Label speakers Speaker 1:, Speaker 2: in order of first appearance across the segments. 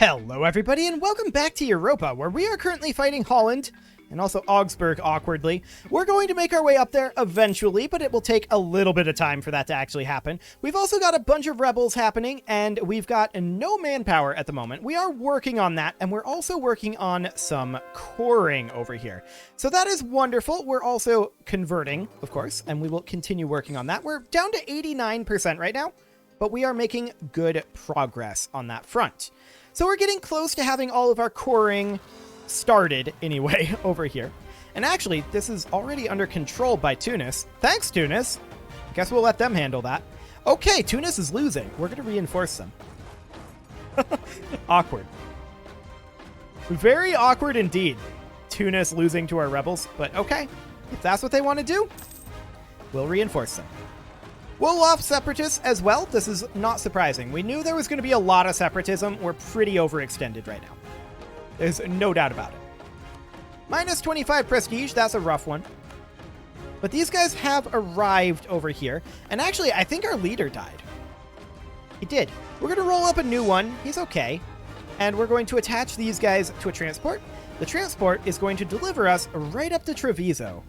Speaker 1: Hello everybody and welcome back to Europa, where we are currently fighting Holland, and also Augsburg awkwardly. We're going to make our way up there eventually, but it will take a little bit of time for that to actually happen. We've also got a bunch of rebels happening, and we've got no manpower at the moment. We are working on that, and we're also working on some coring over here. So that is wonderful. We're also converting, of course, and we will continue working on that. We're down to 89% right now, but we are making good progress on that front. So we're getting close to having all of our coring started anyway over here. And actually, this is already under control by Tunis. Thanks, Tunis. Guess we'll let them handle that. Okay, Tunis is losing. We're going to reinforce them. Awkward. Very awkward indeed. Tunis losing to our rebels. But okay, if that's what they want to do, we'll reinforce them. We'll off separatists as well. This is not surprising. We knew there was going to be a lot of separatism. We're pretty overextended right now. There's no doubt about it. Minus 25 prestige. That's a rough one. But these guys have arrived over here. And actually, I think our leader died. He did. We're going to roll up a new one. He's okay. And we're going to attach these guys to a transport. The transport is going to deliver us right up to Treviso.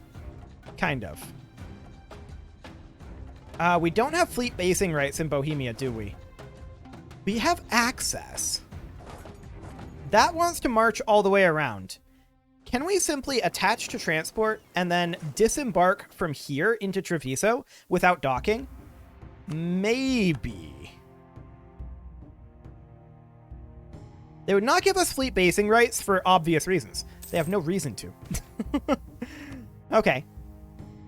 Speaker 1: Kind of. We don't have fleet basing rights in Bohemia, do we? We have access. That wants to march all the way around. Can we simply attach to transport and then disembark from here into Treviso without docking? Maybe. They would not give us fleet basing rights for obvious reasons. They have no reason to. Okay.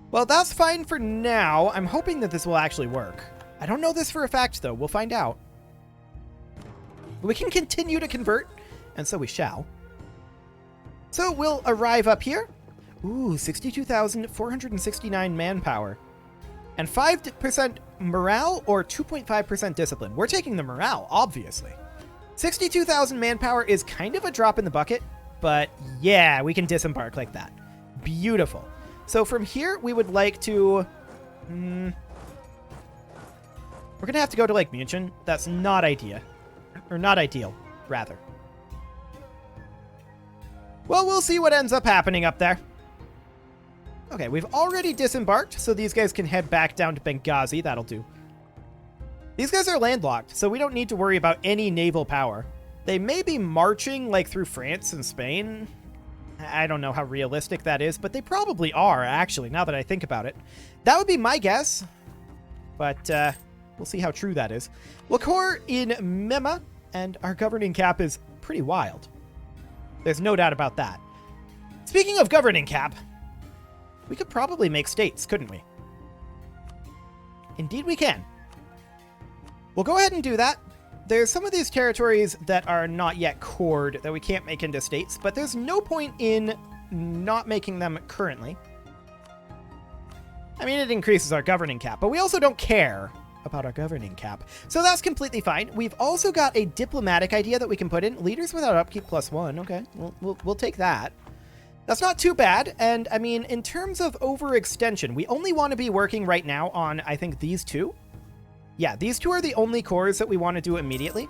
Speaker 1: Well, that's fine for now. I'm hoping that this will actually work. I don't know this for a fact, though. We'll find out. We can continue to convert, and so we shall. So we'll arrive up here. Ooh, 62,469 manpower. And 5% morale or 2.5% discipline. We're taking the morale, obviously. 62,000 manpower is kind of a drop in the bucket, but yeah, we can disembark like that. Beautiful. So from here, we would like to... we're going to have to go to Lake München. That's not ideal. Or not ideal, rather. Well, we'll see what ends up happening up there. Okay, we've already disembarked, so these guys can head back down to Benghazi. That'll do. These guys are landlocked, so we don't need to worry about any naval power. They may be marching, like, through France and Spain. I don't know how realistic that is, but they probably are, actually, now that I think about it. That would be my guess, but we'll see how true that is. We'll core in Mema, and our governing cap is pretty wild. There's no doubt about that. Speaking of governing cap, we could probably make states, couldn't we? Indeed we can. We'll go ahead and do that. There's some of these territories that are not yet cored that we can't make into states, but there's no point in not making them currently. I mean, it increases our governing cap, but we also don't care about our governing cap. So that's completely fine. We've also got a diplomatic idea that we can put in. Leaders without upkeep +1. Okay, we'll take that. That's not too bad. And I mean, in terms of overextension, we only want to be working right now on, I think, these two. Yeah, these two are the only cores that we want to do immediately.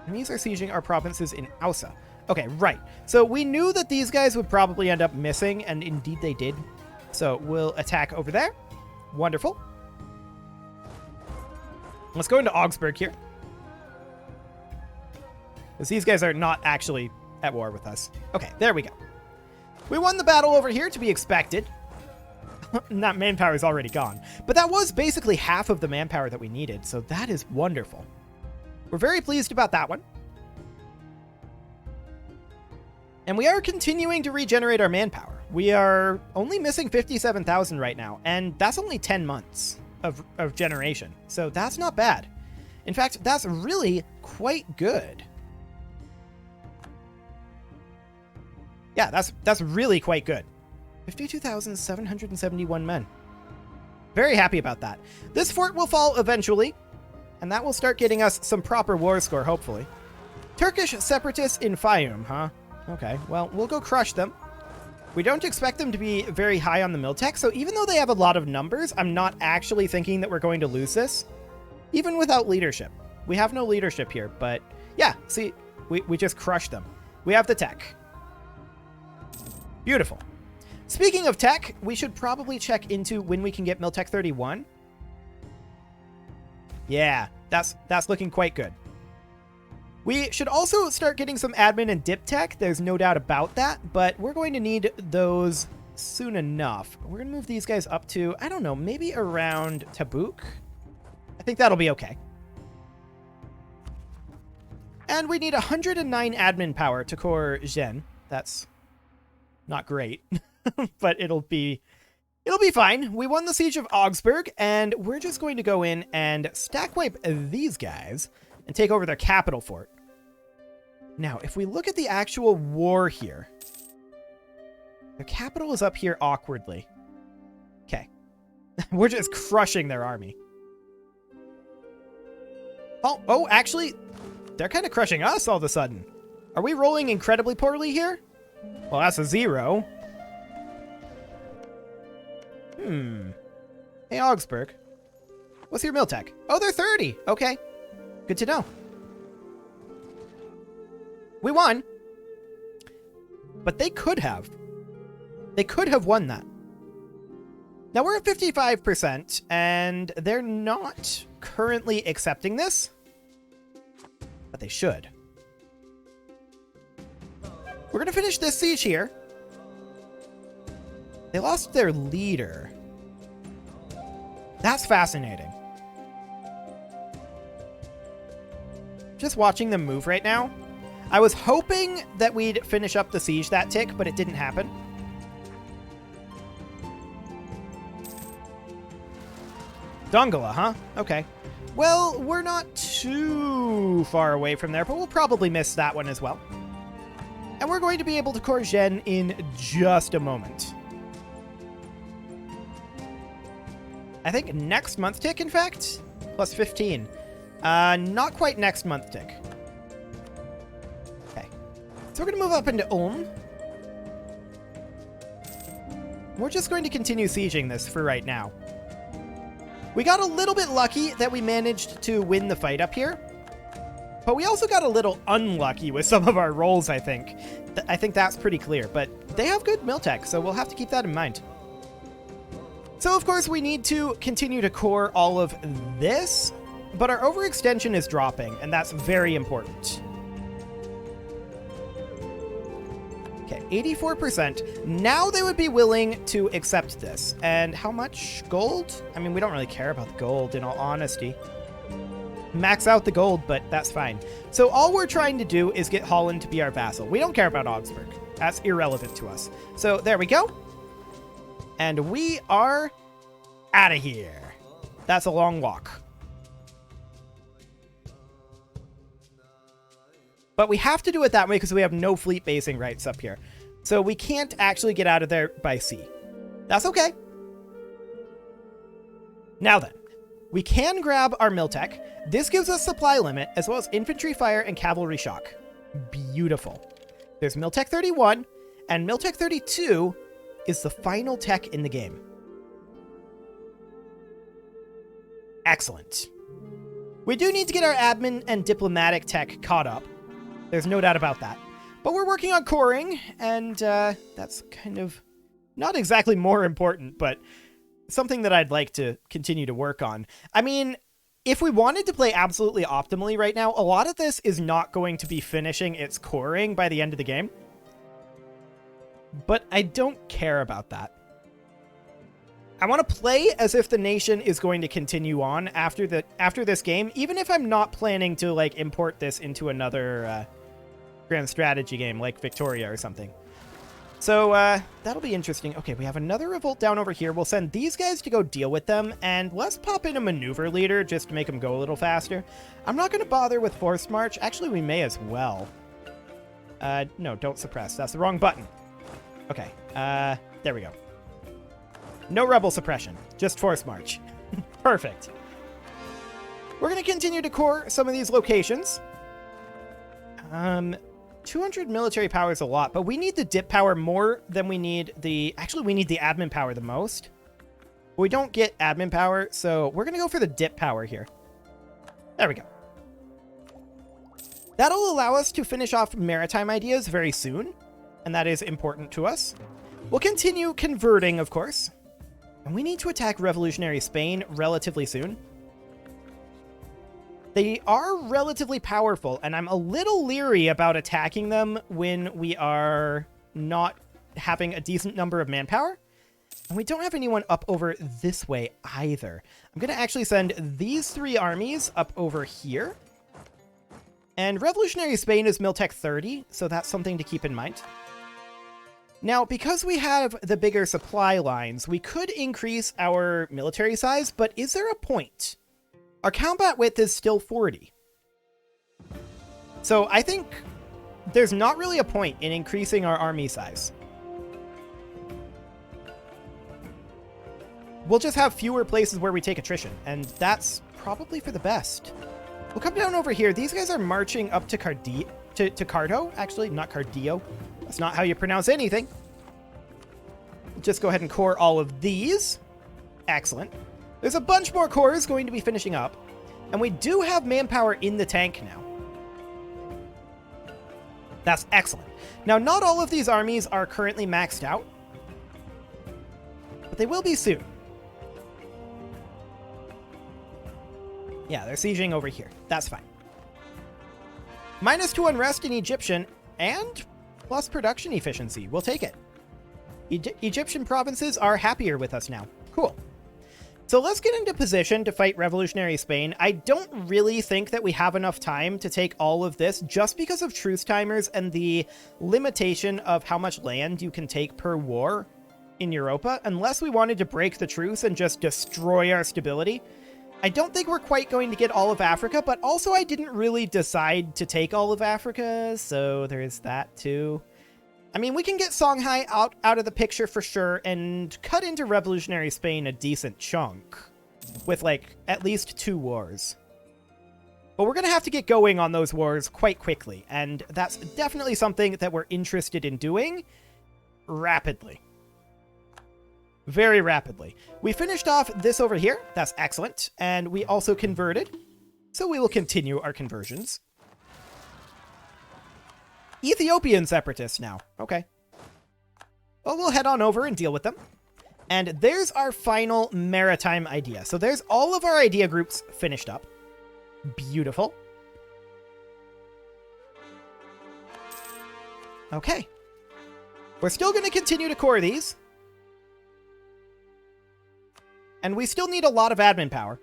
Speaker 1: Enemies are sieging our provinces in Ausa. Okay, right. So we knew that these guys would probably end up missing, and indeed they did. So we'll attack over there. Wonderful. Let's go into Augsburg here. Because these guys are not actually at war with us. Okay, there we go. We won the battle over here, to be expected. That manpower is already gone. But that was basically half of the manpower that we needed, so that is wonderful. We're very pleased about that one. And we are continuing to regenerate our manpower. We are only missing 57,000 right now, and that's only 10 months of generation. So that's not bad. In fact, that's really quite good. Yeah, that's really quite good. 52,771 men. Very happy about that. This fort will fall eventually, and that will start getting us some proper war score, hopefully. Turkish separatists in Fayum, huh? Okay, well, we'll go crush them. We don't expect them to be very high on the Miltech, so even though they have a lot of numbers, I'm not actually thinking that we're going to lose this, even without leadership. We have no leadership here, but yeah, see, we just crushed them. We have the tech. Beautiful. Speaking of tech, we should probably check into when we can get Miltech 31. Yeah, that's looking quite good. We should also start getting some admin and dip tech. There's no doubt about that, but we're going to need those soon enough. We're going to move these guys up to, I don't know, maybe around Tabuk. I think that'll be okay. And we need 109 admin power to core Zhen. That's not great, but it'll be fine. We won the Siege of Augsburg, and we're just going to go in and stack wipe these guys and take over their capital fort. Now, if we look at the actual war here, their capital is up here awkwardly. Okay. We're just crushing their army. Oh, actually, they're kind of crushing us all of a sudden. Are we rolling incredibly poorly here? Well, that's a 0. Hey, Augsburg. What's your Miltech? Oh, they're 30. Okay. Good to know. We won. But they could have. They could have won that. Now we're at 55%, and they're not currently accepting this. But they should. We're going to finish this siege here. They lost their leader. That's fascinating. Just watching them move right now. I was hoping that we'd finish up the siege that tick, but it didn't happen. Dongola, huh? Okay. Well, we're not too far away from there, but we'll probably miss that one as well. And we're going to be able to core Zhen in just a moment. I think next month tick, in fact, plus 15. Not quite next month tick. Okay. So we're going to move up into Ulm. We're just going to continue sieging this for right now. We got a little bit lucky that we managed to win the fight up here. But we also got a little unlucky with some of our rolls, I think. I think that's pretty clear. But they have good Miltech, so we'll have to keep that in mind. So, of course, we need to continue to core all of this. But our overextension is dropping, and that's very important. Okay, 84%. Now they would be willing to accept this. And how much gold? I mean, we don't really care about the gold, in all honesty. Max out the gold, but that's fine. So all we're trying to do is get Holland to be our vassal. We don't care about Augsburg. That's irrelevant to us. So there we go. And we are out of here. That's a long walk. But we have to do it that way because we have no fleet basing rights up here. So we can't actually get out of there by sea. That's okay. Now then, we can grab our Miltech. This gives us supply limit, as well as infantry fire and cavalry shock. Beautiful. There's Miltech 31, and Miltech 32 is the final tech in the game. Excellent. We do need to get our admin and diplomatic tech caught up. There's no doubt about that. But we're working on coring, and that's kind of not exactly more important, but something that I'd like to continue to work on. I mean, if we wanted to play absolutely optimally right now, a lot of this is not going to be finishing its coring by the end of the game. But I don't care about that. I want to play as if the nation is going to continue on after this game, even if I'm not planning to like import this into another grand strategy game like Victoria or something. So that'll be interesting. Okay, we have another revolt down over here. We'll send these guys to go deal with them, and let's pop in a maneuver leader just to make them go a little faster. I'm not going to bother with forced march. Actually, we may as well. No, don't suppress. That's the wrong button. Okay, there we go. No rebel suppression, just force march. Perfect. We're going to continue to core some of these locations. 200 military power is a lot, but we need the dip power more than we need the... Actually, we need the admin power the most. But we don't get admin power, so we're going to go for the dip power here. There we go. That'll allow us to finish off maritime ideas very soon, and that is important to us. We'll continue converting, of course. And we need to attack revolutionary Spain relatively soon. They are relatively powerful, and I'm a little leery about attacking them when we are not having a decent number of manpower. And we don't have anyone up over this way either. I'm going to actually send these 3 armies up over here. And revolutionary Spain is Miltech 30, so that's something to keep in mind. Now, because we have the bigger supply lines, we could increase our military size, but is there a point? Our combat width is still 40. So I think there's not really a point in increasing our army size. We'll just have fewer places where we take attrition, and that's probably for the best. We'll come down over here. These guys are marching up to Cardo. Actually, not Cardio. That's not how you pronounce anything. Just go ahead and core all of these. Excellent. There's a bunch more cores going to be finishing up. And we do have manpower in the tank now. That's excellent. Now, not all of these armies are currently maxed out, but they will be soon. Yeah, they're sieging over here. That's fine. -2 unrest in Egyptian and plus production efficiency. We'll take it. Egyptian provinces are happier with us now. Cool. So let's get into position to fight revolutionary Spain. I don't really think that we have enough time to take all of this just because of truce timers and the limitation of how much land you can take per war in Europa. Unless we wanted to break the truce and just destroy our stability. I don't think we're quite going to get all of Africa, but also I didn't really decide to take all of Africa, so there's that too. I mean, we can get Songhai out of the picture for sure and cut into revolutionary Spain a decent chunk with, like, at least 2 wars. But we're going to have to get going on those wars quite quickly, and that's definitely something that we're interested in doing rapidly. Very rapidly. We finished off this over here. That's excellent. And we also converted. So we will continue our conversions. Ethiopian separatists now. Okay. Well, we'll head on over and deal with them. And there's our final maritime idea. So there's all of our idea groups finished up. Beautiful. Okay. We're still going to continue to core these. And we still need a lot of admin power.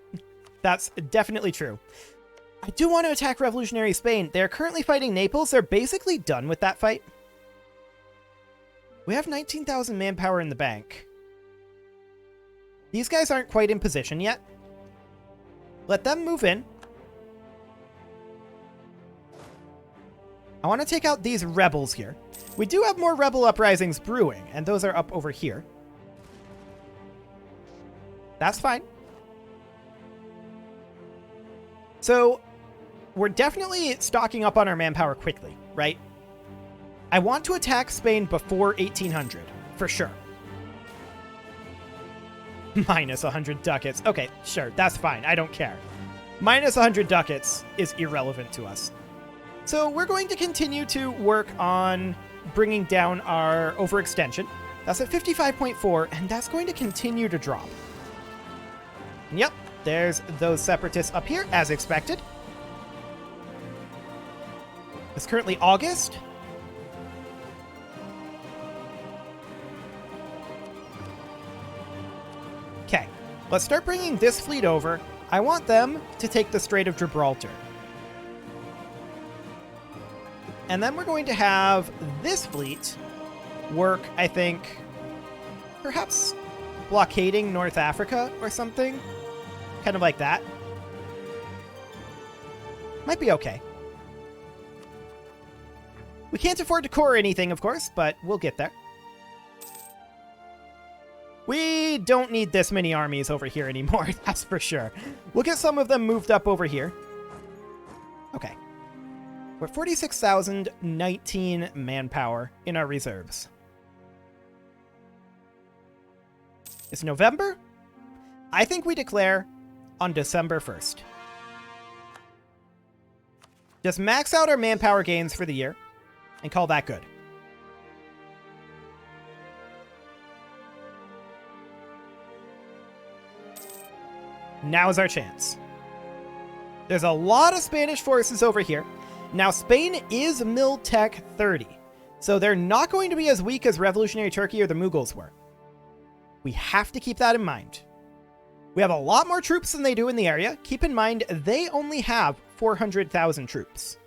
Speaker 1: That's definitely true. I do want to attack revolutionary Spain. They're currently fighting Naples. They're basically done with that fight. We have 19,000 manpower in the bank. These guys aren't quite in position yet. Let them move in. I want to take out these rebels here. We do have more rebel uprisings brewing, and those are up over here. That's fine. So, we're definitely stocking up on our manpower quickly, right? I want to attack Spain before 1800, for sure. Minus 100 ducats. Okay, sure, that's fine. I don't care. Minus 100 ducats is irrelevant to us. So, we're going to continue to work on bringing down our overextension. That's at 55.4, and that's going to continue to drop. Yep, there's those separatists up here, as expected. It's currently August. Okay, let's start bringing this fleet over. I want them to take the Strait of Gibraltar. And then we're going to have this fleet work, I think, perhaps blockading North Africa or something. Kind of like that. Might be okay. We can't afford to core anything, of course, but we'll get there. We don't need this many armies over here anymore, that's for sure. We'll get some of them moved up over here. Okay. We're 46,019 manpower in our reserves. It's November. I think we declare on December 1st. Just max out our manpower gains for the year and call that good. Now is our chance. There's a lot of Spanish forces over here. Now, Spain is Mil Tech 30, so they're not going to be as weak as Revolutionary Turkey or the Mughals were. We have to keep that in mind. We have a lot more troops than they do in the area. Keep in mind, they only have 400,000 troops.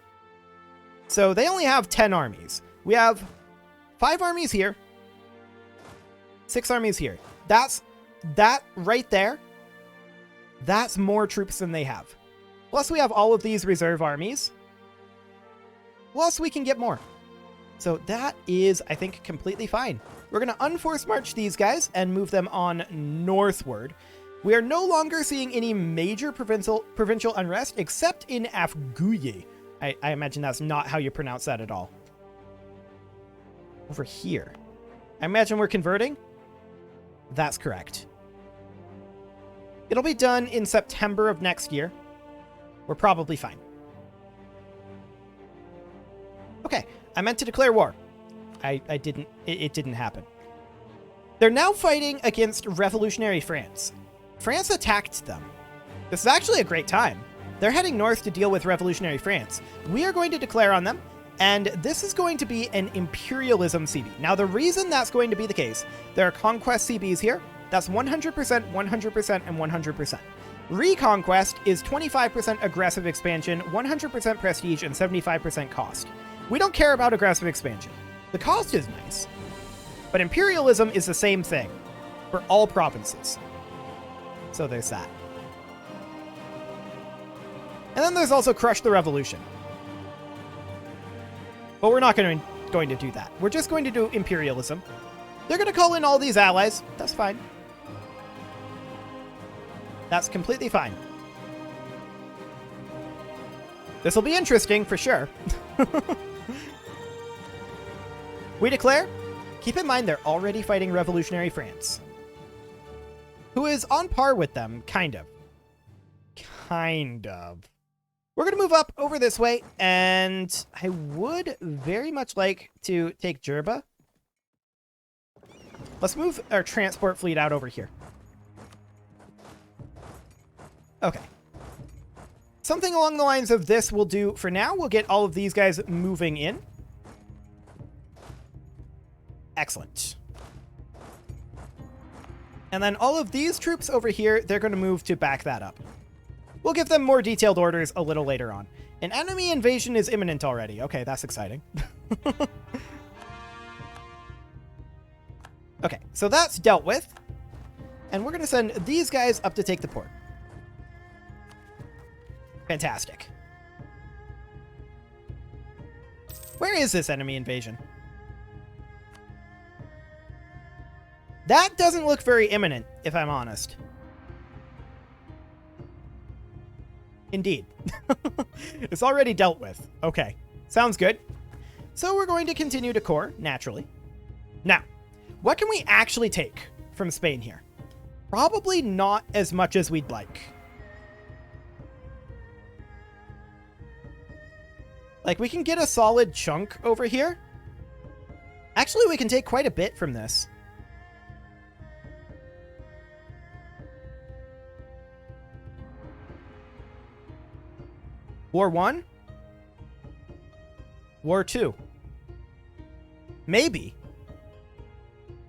Speaker 1: So they only have 10 armies. We have 5 armies here, 6 armies here. That right there, that's more troops than they have. Plus, we have all of these reserve armies. Plus, we can get more. So that is, I think, completely fine. We're going to unforce march these guys and move them on northward. We are no longer seeing any major provincial unrest, except in Afguye. I imagine that's not how you pronounce that at all. Over here. I imagine we're converting. That's correct. It'll be done in September of next year. We're probably fine. Okay, I meant to declare war. I didn't. It didn't happen. They're now fighting against revolutionary France. France attacked them. This is actually a great time. They're heading north to deal with revolutionary France. We are going to declare on them, and this is going to be an imperialism CB. Now, the reason that's going to be the case, there are conquest CBs here. That's 100%, 100%, and 100%. Reconquest is 25% aggressive expansion, 100% prestige, and 75% cost. We don't care about aggressive expansion. The cost is nice, but imperialism is the same thing for all provinces. So there's that. And then there's also Crush the Revolution. But we're not going to do that. We're just going to do imperialism. They're going to call in all these allies. That's fine. That's completely fine. This will be interesting for sure. We declare. Keep in mind they're already fighting revolutionary France, who is on par with them, kind of. Kind of. We're going to move up over this way, and I would very much like to take Jerba. Let's move our transport fleet out over here. Okay. Something along the lines of this will do for now. We'll get all of these guys moving in. Excellent. And then all of these troops over here, they're going to move to back that up. We'll give them more detailed orders a little later on. An enemy invasion is imminent already. Okay, that's exciting. Okay, so that's dealt with. And we're going to send these guys up to take the port. Fantastic. Where is this enemy invasion? That doesn't look very imminent, if I'm honest. Indeed. It's already dealt with. Okay. Sounds good. So we're going to continue to core, naturally. Now, what can we actually take from Spain here? Probably not as much as we'd like. Like, we can get a solid chunk over here. Actually, we can take quite a bit from this. War 1? War 2? Maybe.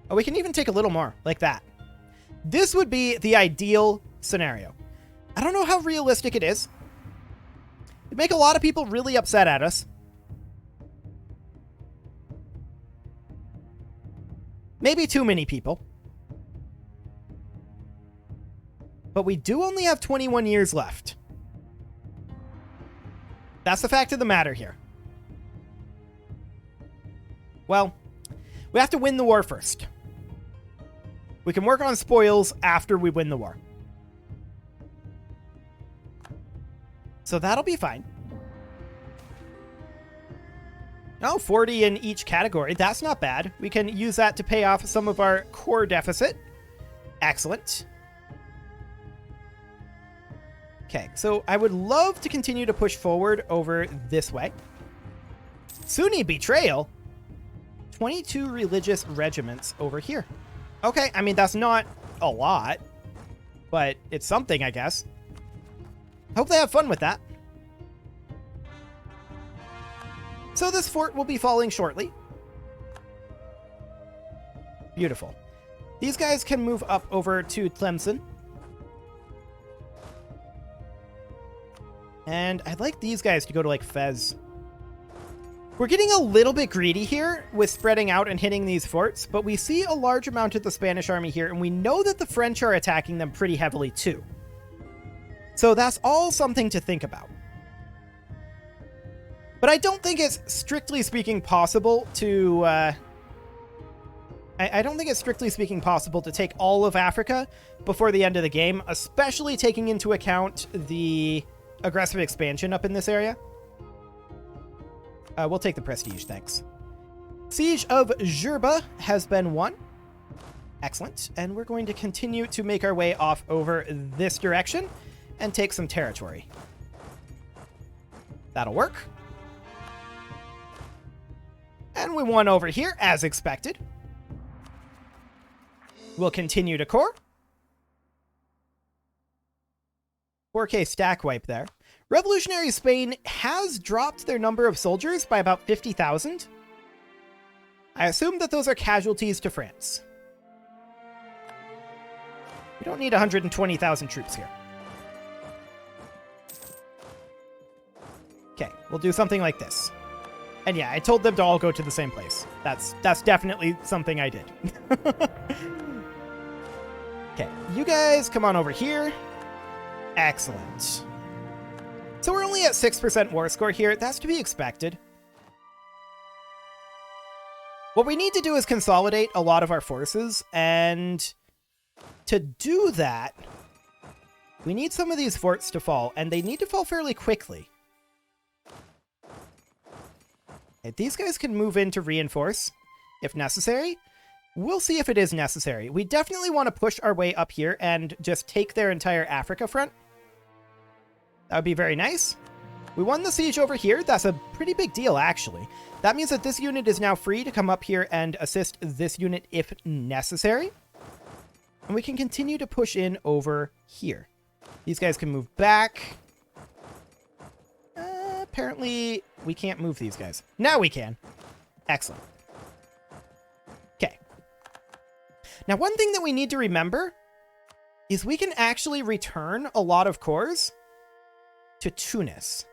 Speaker 1: Oh, we can even take a little more, like that. This would be the ideal scenario. I don't know how realistic it is. It'd make a lot of people really upset at us. Maybe too many people. But we do only have 21 years left. That's the fact of the matter here. Well, we have to win the war first. We can work on spoils after we win the war. So that'll be fine. Oh, 40 in each category. That's not bad. We can use that to pay off some of our core deficit. Excellent. Okay, so I would love to continue to push forward over this way. Sunni betrayal? 22 religious regiments over here. Okay, I mean, that's not a lot, but it's something, I guess. Hope they have fun with that. So this fort will be falling shortly. Beautiful. These guys can move up over to Tlemcen. And I'd like these guys to go to, like, Fez. We're getting a little bit greedy here with spreading out and hitting these forts, but we see a large amount of the Spanish army here, and we know that the French are attacking them pretty heavily too. So that's all something to think about. But I don't think it's strictly speaking possible to... I don't think it's strictly speaking possible to take all of Africa before the end of the game, especially taking into account the aggressive expansion up in this area. We'll take the prestige, thanks. Siege of Jerba has been won. Excellent. And we're going to continue to make our way off over this direction and take some territory. That'll work. And we won over here, as expected. We'll continue to core. 4K stack wipe there. Revolutionary Spain has dropped their number of soldiers by about 50,000. I assume that those are casualties to France. We don't need 120,000 troops here. Okay, we'll do something like this. And yeah, I told them to all go to the same place. That's definitely something I did. Okay, you guys come on over here. Excellent. So we're only at 6% war score here. That's to be expected. What we need to do is consolidate a lot of our forces, and to do that, we need some of these forts to fall, and they need to fall fairly quickly. Okay, these guys can move in to reinforce if necessary. We'll see if it is necessary. We definitely want to push our way up here and just take their entire Africa front. That would be very nice. We won the siege over here. That's a pretty big deal, actually. That means that this unit is now free to come up here and assist this unit if necessary. And we can continue to push in over here. These guys can move back. Apparently, we can't move these guys. Now we can. Excellent. Okay. Now, one thing that we need to remember is we can actually return a lot of cores to Tunis.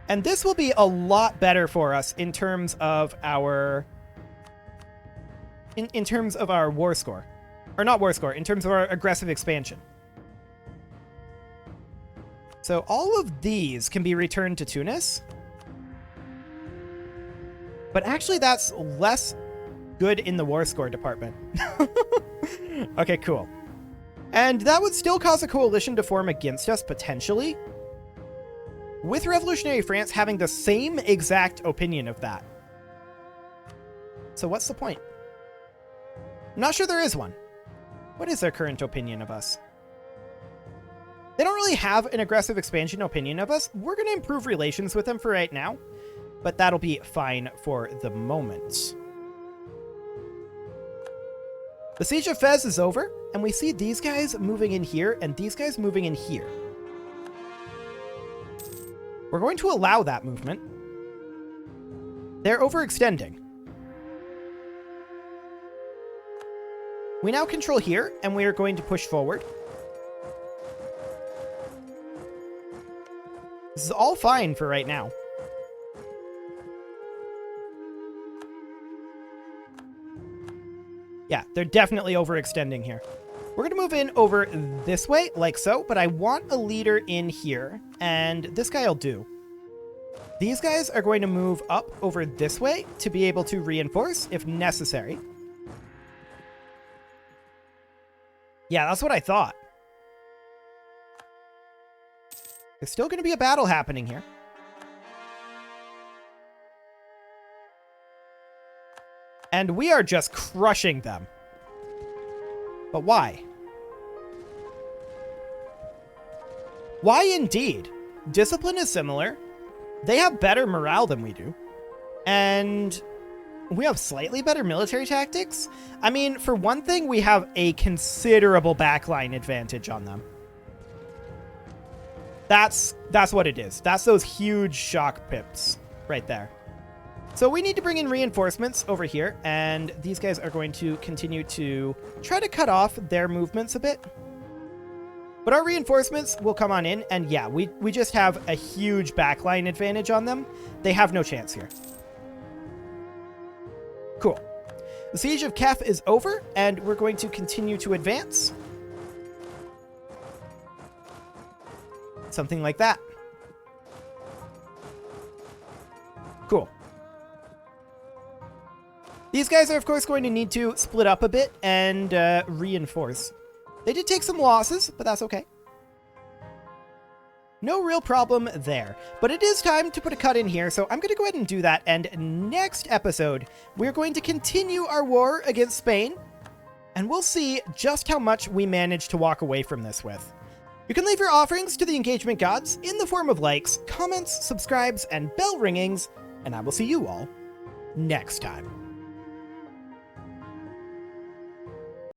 Speaker 1: And this will be a lot better for us in terms of our in terms of our war score. Or not war score, in terms of our aggressive expansion. So all of these can be returned to Tunis. But actually that's less good in the war score department. Okay, cool. And that would still cause a coalition to form against us, potentially, with Revolutionary France having the same exact opinion of that. So what's the point? I'm not sure there is one. What is their current opinion of us? They don't really have an aggressive expansion opinion of us. We're going to improve relations with them for right now, but that'll be fine for the moment. The Siege of Fez is over, and we see these guys moving in here and these guys moving in here. We're going to allow that movement. They're overextending. We now control here, and we are going to push forward. This is all fine for right now. Yeah, they're definitely overextending here. We're going to move in over this way, like so, but I want a leader in here, and this guy will do. These guys are going to move up over this way to be able to reinforce if necessary. Yeah, that's what I thought. There's still going to be a battle happening here. And we are just crushing them. But why? Why indeed? Discipline is similar. They have better morale than we do. And we have slightly better military tactics. I mean, for one thing, we have a considerable backline advantage on them. That's what it is. That's those huge shock pips right there. So we need to bring in reinforcements over here, and these guys are going to continue to try to cut off their movements a bit. But our reinforcements will come on in, and yeah, we just have a huge backline advantage on them. They have no chance here. Cool. The Siege of Kef is over, and we're going to continue to advance. Something like that. Cool. These guys are, of course, going to need to split up a bit and reinforce. They did take some losses, but that's okay. No real problem there. But it is time to put a cut in here, so I'm going to go ahead and do that. And next episode, we're going to continue our war against Spain, and we'll see just how much we manage to walk away from this with. You can leave your offerings to the engagement gods in the form of likes, comments, subscribes, and bell ringings, and I will see you all next time.